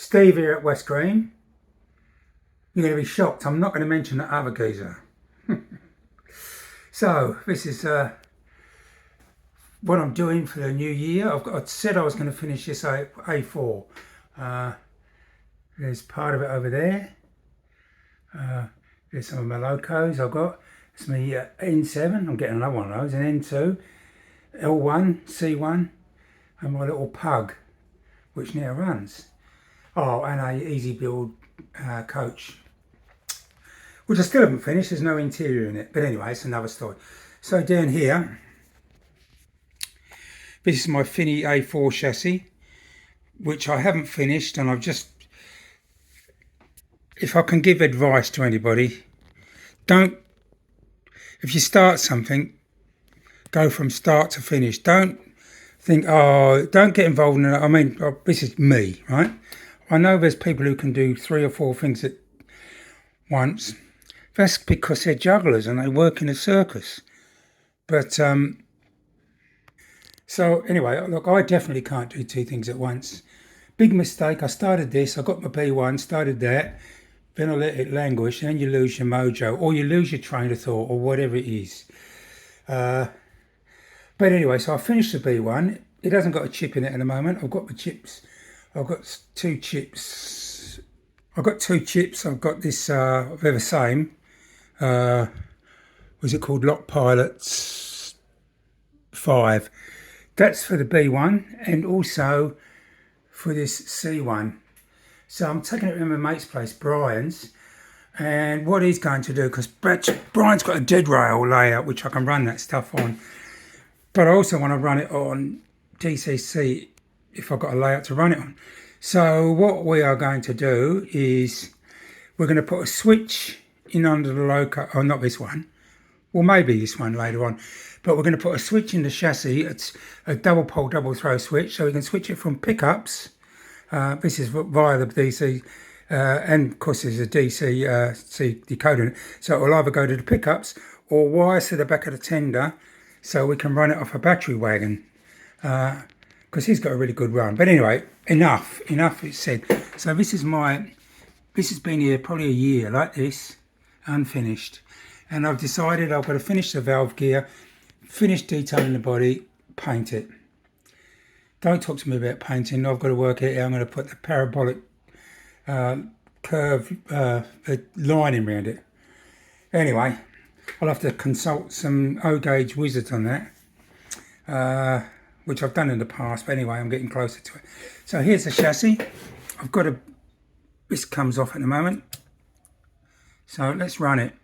Steve here at West Green. You're going to be shocked. I'm not going to mention that other geezer. So this is what I'm doing for the new year. I said I was going to finish this A4. There's part of it over there. There's some of my locos I've got. It's my N7. I'm getting another one of those. An N2, L1, C1, and my little pug, which now runs. Oh, and a easy build coach, which I still haven't finished. There's no interior in it, but anyway, it's another story. So down here, this is my Finney A4 chassis, which I haven't finished, and I've just, if I can give advice to anybody, if you start something, go from start to finish. Don't think, don't get involved in it. I mean, this is me, right? I know there's people who can do 3 or 4 things at once. That's because they're jugglers and they work in a circus. But, so anyway, look, I definitely can't do 2 things at once. Big mistake. I started this, I got my B1, started that, then I let it languish, and then you lose your mojo, or you lose your train of thought, or whatever it is. But anyway, so I finished the B1. It hasn't got a chip in it at the moment. I've got the chips. I've got 2 chips. I've got 2 chips. I've got this, they're the same. Was it called Lock Pilots 5? That's for the B1 and also for this C1. So I'm taking it to my mate's place, Brian's. And what he's going to do, because Brian's got a dead rail layout, which I can run that stuff on. But I also want to run it on DCC if I've got a layout to run it on. So what we are going to do is we're going to put a switch in under the loco, oh not this one, well maybe this one later on, but we're going to put a switch in the chassis. It's a double pole double throw switch, so we can switch it from pickups. This is via the DC, and of course there's a DC C decoder in it, so it will either go to the pickups or wires to the back of the tender, so we can run it off a battery wagon. Because he's got a really good run. But anyway, enough it's said. So this has been here probably a year like this, unfinished. And I've decided I've got to finish the valve gear, finish detailing the body, paint it. Don't talk to me about painting. I've got to work it out. I'm going to put the parabolic curve lining around it. Anyway, I'll have to consult some O-gauge wizards on that. Which I've done in the past, but anyway, I'm getting closer to it. So here's the chassis. I've got this comes off at the moment. So let's run it.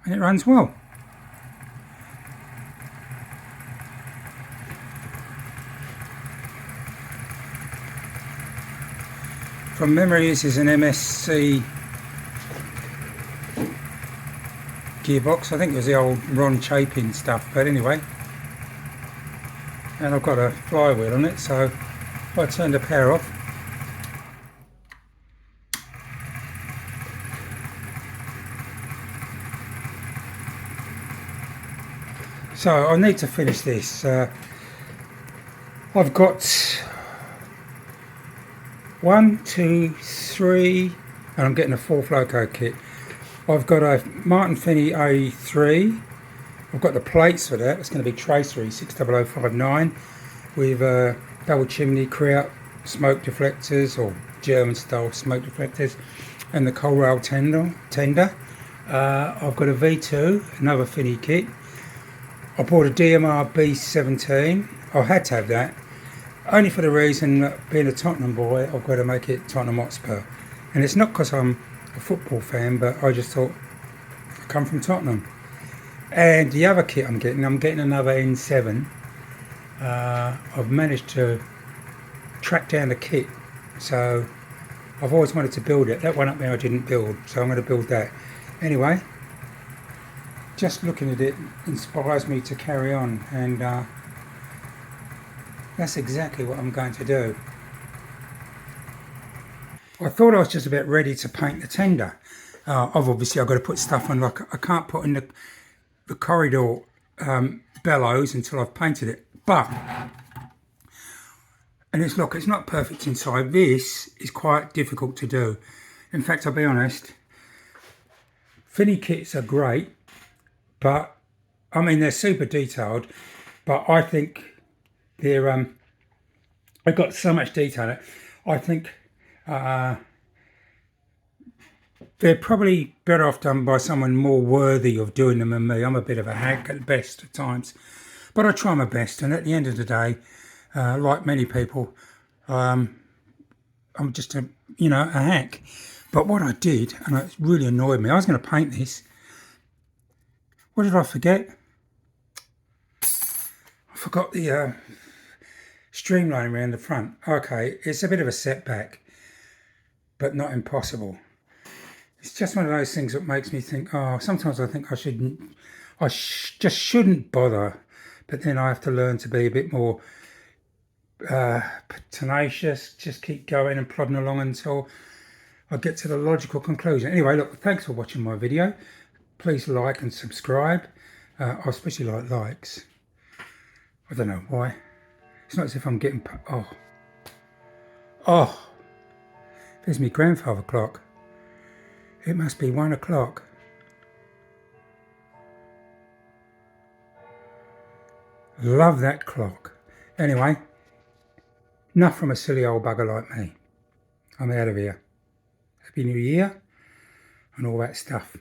And it runs well. From memory, this is an MSC gearbox. I think it was the old Ron Chapin stuff, but anyway. And I've got a flywheel on it, so if I turn the power off, so I need to finish this. I've got 1, 2, 3, and I'm getting a 4th loco kit. I've got a Martin Finney A3. I've got the plates for that. It's going to be tracery 60059 with double chimney Kraut smoke deflectors, or German style smoke deflectors, and the coal rail tender. I've got a V2, another Finney kit. I bought a DMR B17. I had to have that, only for the reason that being a Tottenham boy, I've got to make it Tottenham Hotspur. And it's not because I'm a football fan, but I just thought, I come from Tottenham. And the other kit I'm getting another N7. I've managed to track down the kit, so I've always wanted to build it. That one up there I didn't build, so I'm going to build that. Anyway, just looking at it inspires me to carry on, and that's exactly what I'm going to do. I thought I was just about ready to paint the tender. I've got to put stuff on, like I can't put in the corridor bellows until I've painted it. But, and it's look, it's not perfect inside. This is quite difficult to do. In fact, I'll be honest, Finney kits are great, but I mean they're super detailed, but I think they're they've got so much detail in it. I think they're probably better off done by someone more worthy of doing them than me. I'm a bit of a hack at best at times, but I try my best. And at the end of the day, like many people, I'm just a hack. But what I did, and it really annoyed me, I was going to paint this. What did I forget? I forgot the streamlining around the front. Okay, it's a bit of a setback, but not impossible. It's just one of those things that makes me think, oh, sometimes I think I just shouldn't bother, but then I have to learn to be a bit more tenacious, just keep going and plodding along until I get to the logical conclusion. Anyway, look, thanks for watching my video. Please like and subscribe. I especially like likes. I don't know why. It's not as if I'm getting... Oh, there's my grandfather clock. It must be 1 o'clock. Love that clock. Anyway, enough from a silly old bugger like me. I'm out of here. Happy New Year and all that stuff.